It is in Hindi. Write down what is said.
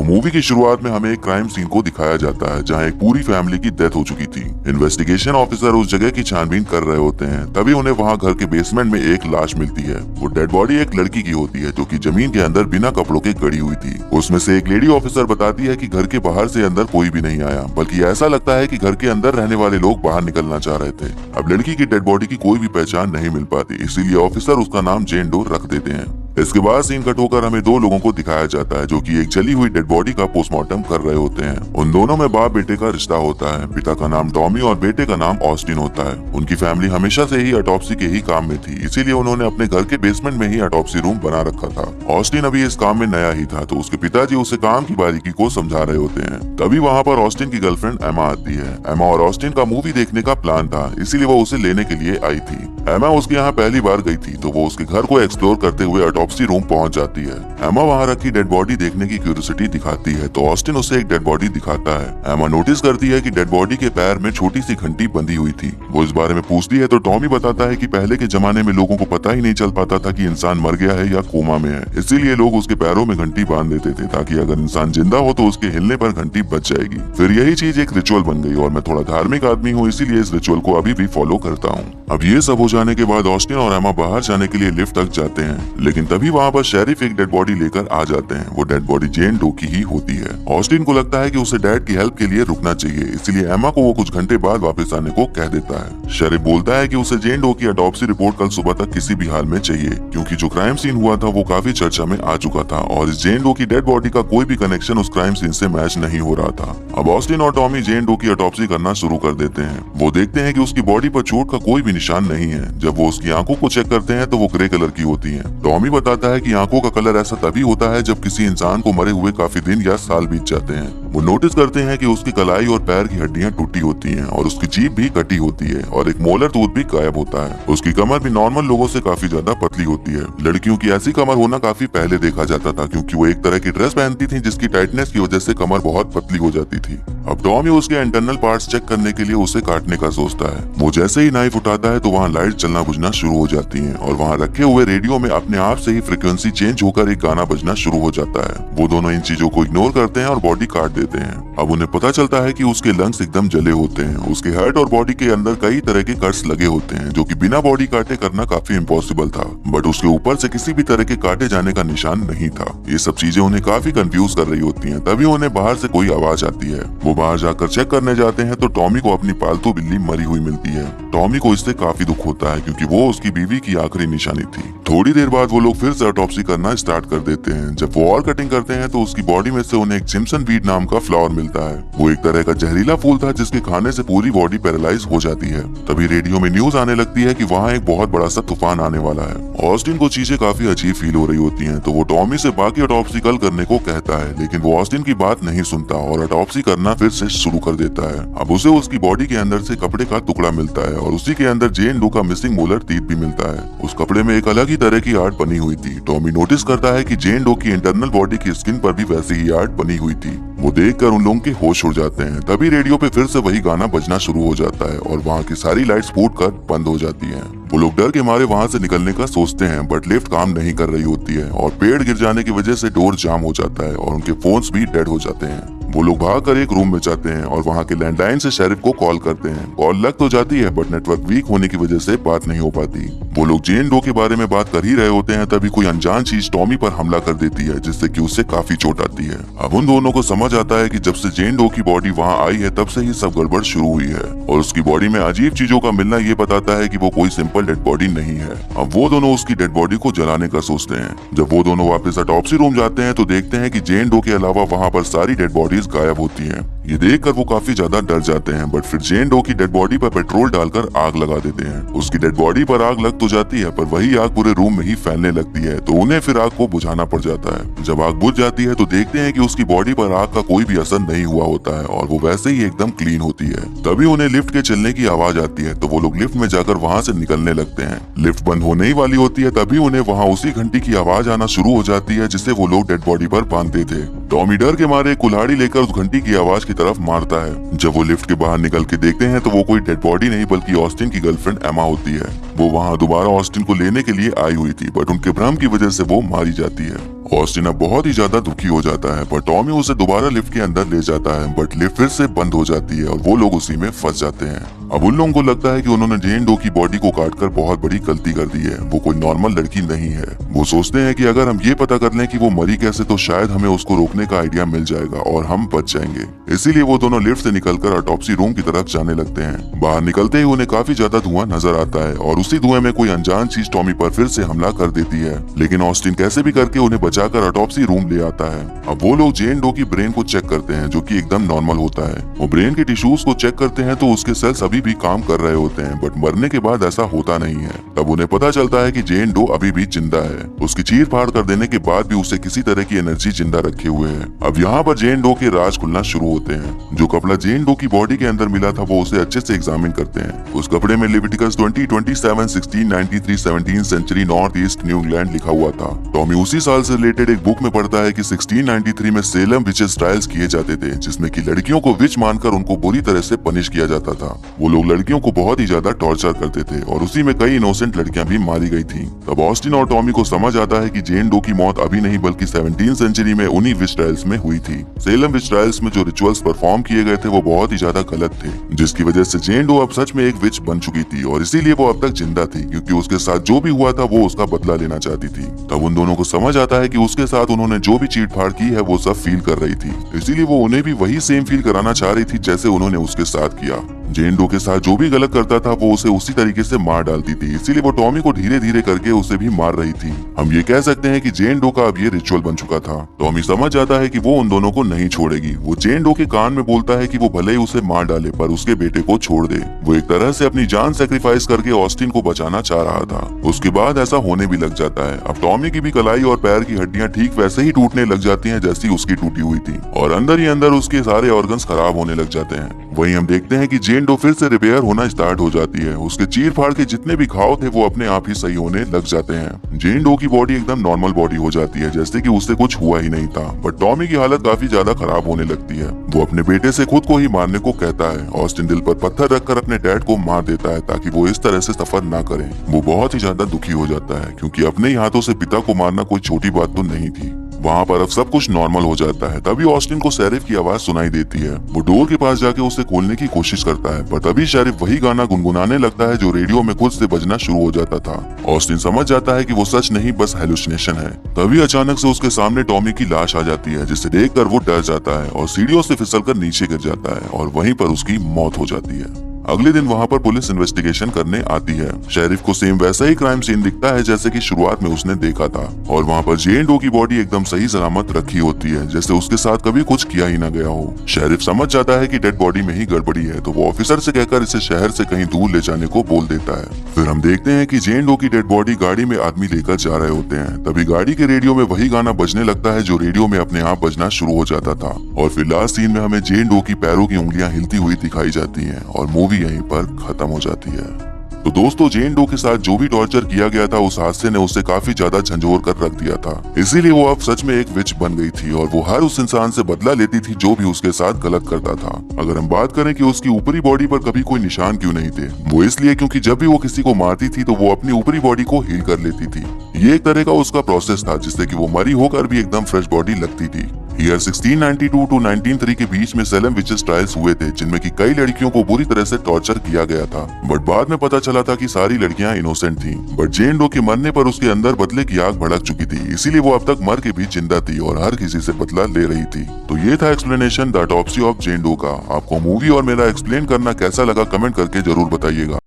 मूवी की शुरुआत में हमें एक क्राइम सीन को दिखाया जाता है जहां एक पूरी फैमिली की डेथ हो चुकी थी। इन्वेस्टिगेशन ऑफिसर उस जगह की छानबीन कर रहे होते हैं, तभी उन्हें वहां घर के बेसमेंट में एक लाश मिलती है। वो डेड बॉडी एक लड़की की होती है जो कि जमीन के अंदर बिना कपड़ों के गड़ी हुई थी। उसमें से एक लेडी ऑफिसर बताती है कि घर के बाहर से अंदर कोई भी नहीं आया, बल्कि ऐसा लगता है कि घर के अंदर रहने वाले लोग बाहर निकलना चाह रहे थे। अब लड़की की डेड बॉडी की कोई भी पहचान नहीं मिल पाती, इसीलिए ऑफिसर उसका नाम जेन डो रख देते हैं। इसके बाद सीन कट होकर हमें दो लोगों को दिखाया जाता है जो कि एक जली हुई डेड बॉडी का पोस्टमार्टम कर रहे होते हैं। उन दोनों में बाप बेटे का रिश्ता होता है। पिता का नाम टॉमी और बेटे का नाम ऑस्टिन होता है। उनकी फैमिली हमेशा से ही ऑटोप्सी के ही काम में थी, इसीलिए उन्होंने अपने घर के बेसमेंट में ही ऑटोप्सी रूम बना रखा था। ऑस्टिन अभी इस काम में नया ही था, तो उसके पिताजी उसे काम की बारीकी को समझा रहे होते हैं। तभी वहाँ पर ऑस्टिन की गर्लफ्रेंड एमा आती है। एमा और ऑस्टिन का मूवी देखने का प्लान था, इसीलिए वो उसे लेने के लिए आई थी। एमा उसके यहाँ पहली बार गई थी, तो वो उसके घर को एक्सप्लोर करते हुए ऑटोप्सी रूम पहुंच जाती है। एमा वहाँ रखी डेड बॉडी देखने की क्यूरियोसिटी दिखाती है, तो ऑस्टिन उसे एक डेड बॉडी दिखाता है। एमा नोटिस करती है कि डेड बॉडी के पैर में छोटी सी घंटी बंधी हुई थी। वो इस बारे में पूछती है तो टॉमी बताता है कि पहले के जमाने में लोगों को पता ही नहीं चल पाता था कि इंसान मर गया है या कोमा में है, इसीलिए लोग उसके पैरों में घंटी बांध देते थे ताकि अगर इंसान जिंदा हो तो उसके हिलने पर घंटी बच जाएगी। फिर यही चीज एक रिचुअल बन गई और मैं थोड़ा धार्मिक आदमी हूँ, इसीलिए इस रिचुअल को अभी भी फॉलो करता हूँ। अब ये सब हो जाने के बाद ऑस्टिन और एमा बाहर जाने के लिए लिफ्ट तक जाते हैं, लेकिन तभी वहाँ पर शेरिफ एक डेड बॉडी लेकर आ जाते हैं। वो डेड बॉडी जेन डो की ही होती है। ऑस्टिन को लगता है कि उसे डैड की हेल्प के लिए रुकना चाहिए, इसलिए एमा को वो कुछ घंटे बाद वापस आने को कह देता है। शेरिफ बोलता है कि उसे जेन डो की ऑटोप्सी रिपोर्ट कल सुबह तक किसी भी हाल में चाहिए, क्योंकि जो क्राइम सीन हुआ था वो काफी चर्चा में आ चुका था और इस जेन डो की डेड बॉडी का कोई भी कनेक्शन उस क्राइम सीन से मैच नहीं हो रहा था। अब ऑस्टिन और टॉमी जेन डो की ऑटोप्सी करना शुरू कर देते हैं। वो देखते हैं कि उसकी बॉडी पर चोट का कोई भी निशान नहीं है। जब वो उसकी आंखों को चेक करते हैं तो वो ग्रे कलर की होती हैं। टॉमी बताता है कि आंखों का कलर ऐसा तभी होता है जब किसी इंसान को मरे हुए काफी दिन या साल बीत जाते हैं। वो नोटिस करते हैं कि उसकी कलाई और पैर की हड्डियां टूटी होती हैं और उसकी जीभ भी कटी होती है और एक मोलर टूथ भी गायब होता है। उसकी कमर भी नॉर्मल लोगों से काफी ज्यादा पतली होती है। लड़कियों की ऐसी कमर होना काफी पहले देखा जाता था, क्योंकि वो एक तरह की ड्रेस पहनती थी जिसकी टाइटनेस की वजह से कमर बहुत पतली हो जाती थी। अब टॉमी उसके इंटरनल पार्ट्स चेक करने के लिए उसे काटने का सोचता है। वो जैसे ही नाइफ उठाता है तो वहाँ लाइट जलना बुझना शुरू हो जाती है और वहाँ रखे हुए रेडियो में अपने आप से ही फ्रिक्वेंसी चेंज होकर एक गाना बजना शुरू हो जाता है। वो दोनों इन चीजों को इग्नोर करते हैं और बॉडी काट देते हैं। अब उन्हें पता चलता है कि उसके लंग्स एकदम जले होते हैं। उसके हार्ट और बॉडी के अंदर कई तरह के कट्स लगे होते हैं, जो कि बिना बॉडी काटे करना काफी इम्पॉसिबल था, बट उसके ऊपर से किसी भी तरह के काटे जाने का निशान नहीं था। ये सब चीजें उन्हें काफी कंफ्यूज कर रही होती हैं। तभी उन्हें बाहर से कोई आवाज आती है। वो बाहर जाकर चेक करने जाते हैं तो टॉमी को अपनी पालतू बिल्ली मरी हुई मिलती है। टॉमी को इससे काफी दुख होता है, क्योंकि वो उसकी बीवी की आखिरी निशानी थी। थोड़ी देर बाद वो लोग फिर से ऑटोप्सी करना स्टार्ट कर देते हैं। जब वो और कटिंग करते हैं तो उसकी बॉडी में से उन्हें एक जिम्सन वीड नाम का फ्लावर मिलता है। वो एक तरह का जहरीला फूल था जिसके खाने से पूरी बॉडी पैरालाइज हो जाती है। तभी रेडियो में न्यूज आने लगती है कि वहाँ एक बहुत बड़ा सा तूफान आने वाला है। ऑस्टिन को चीजें काफी अजीब फील हो रही होती हैं, तो वो टॉमी से बाकी ऑटोप्सी कल करने को कहता है, लेकिन वो ऑस्टिन की बात नहीं सुनता और ऑटोप्सी करना फिर से शुरू कर देता है। अब उसे उसकी बॉडी के अंदर से कपड़े का टुकड़ा मिलता है और उसी के अंदर जेन डो का मिसिंग मोलर टीथ भी मिलता है। उस कपड़े में एक अलग ही तरह की आर्ट बनी हुई थी। टॉमी नोटिस करता है कि जेन डो की इंटरनल बॉडी की स्किन पर भी वैसी ही आर्ट बनी हुई थी। वो देखकर उन लोगों के होश उड़ जाते हैं। तभी रेडियो पे फिर से वही गाना बजना शुरू हो जाता है और वहाँ की सारी लाइट्स फूट कर बंद हो जाती हैं। वो लोग डर के मारे वहाँ से निकलने का सोचते हैं, बट लिफ्ट काम नहीं कर रही होती है और पेड़ गिर जाने की वजह से डोर जाम हो जाता है और उनके फोन्स भी डेड हो जाते हैं। वो लोग भागकर एक रूम में जाते हैं और वहाँ के लैंडलाइन से शेरिफ को कॉल करते हैं। कॉल लग तो जाती है, बट नेटवर्क वीक होने की वजह से बात नहीं हो पाती। वो लोग जेन डो के बारे में बात कर ही रहे होते हैं, तभी कोई अनजान चीज टॉमी पर हमला कर देती है, जिससे कि उससे काफी चोट आती है। अब उन दोनों को समझ आता है कि जब से जेन डो की बॉडी वहाँ आई है तब से ही सब गड़बड़ शुरू हुई है और उसकी बॉडी में अजीब चीजों का मिलना ये बताता है कि वो कोई सिंपल डेड बॉडी नहीं है। अब वो दोनों उसकी डेड बॉडी को जलाने का सोचते हैं। जब वो दोनों वापस ऑटोप्सी रूम जाते हैं तो देखते हैं कि जेन डो के अलावा वहाँ पर सारी डेड बॉडीज गायब होती हैं। ये देखकर वो काफी ज्यादा डर जाते हैं, बट फिर जेन डो की डेड बॉडी पर पेट्रोल डालकर आग लगा देते हैं। उसकी डेड बॉडी पर आग लग तो जाती है, पर वही आग पूरे रूम में ही फैलने लगती है, तो उन्हें फिर आग को बुझाना पड़ जाता है। जब आग बुझ जाती है तो देखते हैं कि उसकी बॉडी पर आग का कोई भी असर नहीं हुआ होता है और वो वैसे ही एकदम क्लीन होती है। तभी उन्हें लिफ्ट के चलने की आवाज आती है, तो वो लोग लिफ्ट में जाकर वहाँ से निकलने लगते हैं। लिफ्ट बंद होने ही वाली होती है, तभी उन्हें वहाँ उसी घंटी की आवाज आना शुरू हो जाती है जिसे वो लोग डेड बॉडी पर बांधते थे। टॉमी डर के मारे कुल्हाड़ी लेकर उस घंटी की आवाज की तरफ मारता है। जब वो लिफ्ट के बाहर निकल के देखते हैं तो वो कोई डेड बॉडी नहीं बल्कि ऑस्टिन की गर्लफ्रेंड एमा होती है। वो वहाँ दोबारा ऑस्टिन को लेने के लिए आई हुई थी, बट उनके भ्रम की वजह से वो मारी जाती है। ऑस्टिन अब बहुत ही ज्यादा दुखी हो जाता है, पर टॉमी उसे दोबारा लिफ्ट के अंदर ले जाता है, बट लिफ्ट फिर से बंद हो जाती है और वो लोग उसी में फंस जाते हैं। अब उन लोगों को लगता है कि उन्होंने जेन डो की बॉडी को काटकर बहुत बड़ी गलती कर दी है। वो कोई नॉर्मल लड़की नहीं है। वो सोचते हैं कि अगर हम ये पता कर लें कि वो मरी कैसे, तो शायद हमें उसको रोकने का आइडिया मिल जाएगा और हम बच जाएंगे। इसीलिए वो दोनों लिफ्ट से निकलकर ऑटोप्सी रूम की तरफ जाने लगते हैं। बाहर निकलते ही उन्हें काफी ज्यादा धुआं नजर आता है और उसी धुएं में कोई अनजान चीज टॉमी पर फिर से हमला कर देती है, लेकिन ऑस्टिन कैसे भी करके उन्हें बचाकर ऑटोप्सी रूम ले आता है। अब वो लोग जेन डो की ब्रेन को चेक करते हैं, जो कि एकदम नॉर्मल होता है। वो ब्रेन के टिश्यूज को चेक करते हैं तो उसके सेल्स अभी भी काम कर रहे होते हैं, बट मरने के बाद ऐसा होता नहीं है। तब उन्हें पता चलता है कि जेन डो अभी भी जिंदा है। उसकी चीर फाड़ कर देने के बाद भी उसे किसी तरह की एनर्जी जिंदा रखे हुए है। अब यहाँ पर जेन डो के राज खुलना शुरू होते हैं। जो कपड़ा जेन डो की बॉडी के अंदर मिला था वो उसे अच्छे से एग्जामिन करते हैं। उस कपड़े में Leviticus 20:27, 1693, 17th century north east New England लिखा हुआ था। टॉमी उसी साल से रिलेटेड एक बुक में पढ़ता है कि 1693 में सेलम विचेस ट्रायल्स किए जाते थे, जिसमें कि लड़कियों को विच मानकर उनको बुरी तरह से पनिश किया जाता था। वो लोग लड़कियों को बहुत ही ज्यादा टॉर्चर करते थे और उसी में कई इनोसेंट लड़कियां भी मारी गई थी। तब ऑस्टिन और टॉमी को समझ आता है कि जेन डो की मौत अभी नहीं बल्कि 17th सेंचुरी में उन्हीं विच ट्रायल्स में हुई थी। सेलम विच ट्रायल्स में जो रिचुअल्स परफॉर्म किए गए थे वो बहुत ही ज्यादा गलत थे, जिसकी वजह से जेन डो अब सच में एक विच बन चुकी थी और इसीलिए वो अब तक जिंदा थी, क्योंकि उसके साथ जो भी हुआ था वो उसका बदला लेना चाहती थी। तब उन दोनों को समझ आता है कि उसके साथ उन्होंने जो भी चीट फाड़ की है वो सब फील कर रही थी, इसीलिए वो उन्हें भी वही सेम फील कराना चाह रही थी जैसे उन्होंने उसके साथ किया। जेन डो के साथ जो भी गलत करता था वो उसे उसी तरीके से मार डालती थी, इसीलिए वो टॉमी को धीरे धीरे करके उसे भी मार रही थी। हम ये कह सकते हैं कि जेन डो का अब ये रिचुअल बन चुका था। टॉमी समझ जाता है कि वो उन दोनों को नहीं छोड़ेगी। वो जेन डो के कान में बोलता है कि वो भले ही उसे मार डाले पर उसके बेटे को छोड़ दे। वो एक तरह से अपनी जान सेक्रीफाइस करके ऑस्टिन को बचाना चाह रहा था। उसके बाद ऐसा होने भी लग जाता है। अब टॉमी की भी कलाई और पैर की हड्डियां ठीक वैसे ही टूटने लग जाती हैं जैसी उसकी टूटी हुई थी और अंदर ही अंदर उसके सारे ऑर्गन्स खराब होने लग जाते हैं। वहीं हम देखते हैं कि जेन डो फिर से रिपेयर होना स्टार्ट हो जाती है। उसके चीर फाड़ के जितने भी घाव थे वो अपने आप ही सही होने लग जाते हैं। जेन डो की बॉडी एकदम नॉर्मल बॉडी हो जाती है, जैसे कि उससे कुछ हुआ ही नहीं था। बट टॉमी की हालत काफी ज्यादा खराब होने लगती है। वो अपने बेटे से खुद को ही मारने को कहता है। ऑस्टिन दिल पर पत्थर रखकर अपने डैड को मार देता है ताकि वो इस तरह से सफर ना करे। वो बहुत ही ज्यादा दुखी हो जाता है, क्योंकि अपने ही हाथों से पिता को मारना कोई छोटी बात तो नहीं थी। वहाँ पर अब सब कुछ नॉर्मल हो जाता है। तभी ऑस्टिन को शेरिफ की आवाज सुनाई देती है। वो डोर के पास जाके उसे खोलने की कोशिश करता है, पर तभी शेरिफ वही गाना गुनगुनाने लगता है जो रेडियो में खुद से बजना शुरू हो जाता था। ऑस्टिन समझ जाता है कि वो सच नहीं बस हेलुसिनेशन है। तभी अचानक से उसके सामने टॉमी की लाश आ जाती है, जिसे देखकर वो डर जाता है और सीढ़ियों से फिसलकर नीचे गिर जाता है और वहीं पर उसकी मौत हो जाती है। अगले दिन वहाँ पर पुलिस इन्वेस्टिगेशन करने आती है। शेरिफ को सेम वैसा ही क्राइम सीन दिखता है जैसे कि शुरुआत में उसने देखा था और वहाँ पर जेन डो की बॉडी एकदम सही सलामत रखी होती है, जैसे उसके साथ कभी कुछ किया ही ना गया हो। शेरिफ समझ जाता है कि डेड बॉडी में ही गड़बड़ी है, तो वो ऑफिसर से कहकर इसे शहर से कहीं दूर ले जाने को बोल देता है। फिर हम देखते हैं कि जेन डो की डेड बॉडी गाड़ी में आदमी लेकर जा रहे होते हैं। तभी गाड़ी के रेडियो में वही गाना बजने लगता है जो रेडियो में अपने आप बजना शुरू हो जाता था और फिर लास्ट सीन में हमें जेन डो की पैरों की उंगलियां हिलती हुई दिखाई जाती हैं और मूवी यहीं पर खत्म हो जाती है। तो दोस्तों, जेन डो के साथ जो भी टॉर्चर किया गया था उस हादसे ने उसे काफी ज्यादा झंझोर कर रख दिया था, इसीलिए वो अब सच में एक विच बन गई थी और वो हर उस इंसान से बदला लेती थी जो भी उसके साथ गलत करता था। अगर हम बात करें कि उसकी ऊपरी बॉडी पर कभी कोई निशान क्यों नहीं थे, वो इसलिए क्योंकि जब भी वो किसी को मारती थी तो वो अपनी ऊपरी बॉडी को हील कर लेती थी। ये एक तरह का उसका प्रोसेस था जिससे कि वो मरी होकर भी एकदम फ्रेश बॉडी लगती थी। ईयर 1692 टू 1903 के बीच में सेलम विचेस ट्रायल्स हुए थे, जिनमें कि कई लड़कियों को बुरी तरह से टॉर्चर किया गया था। बट बाद में पता चला था कि सारी लड़कियां इनोसेंट थीं। बट जेन डो के मरने पर उसके अंदर बदले की आग भड़क चुकी थी, इसीलिए वो अब तक मर के भी जिंदा थी और हर किसी से बदला ले रही थी। तो ये था explanation the autopsy of Jane Doe का। आपको मूवी और मेरा एक्सप्लेन करना कैसा लगा कमेंट करके जरूर बताइएगा।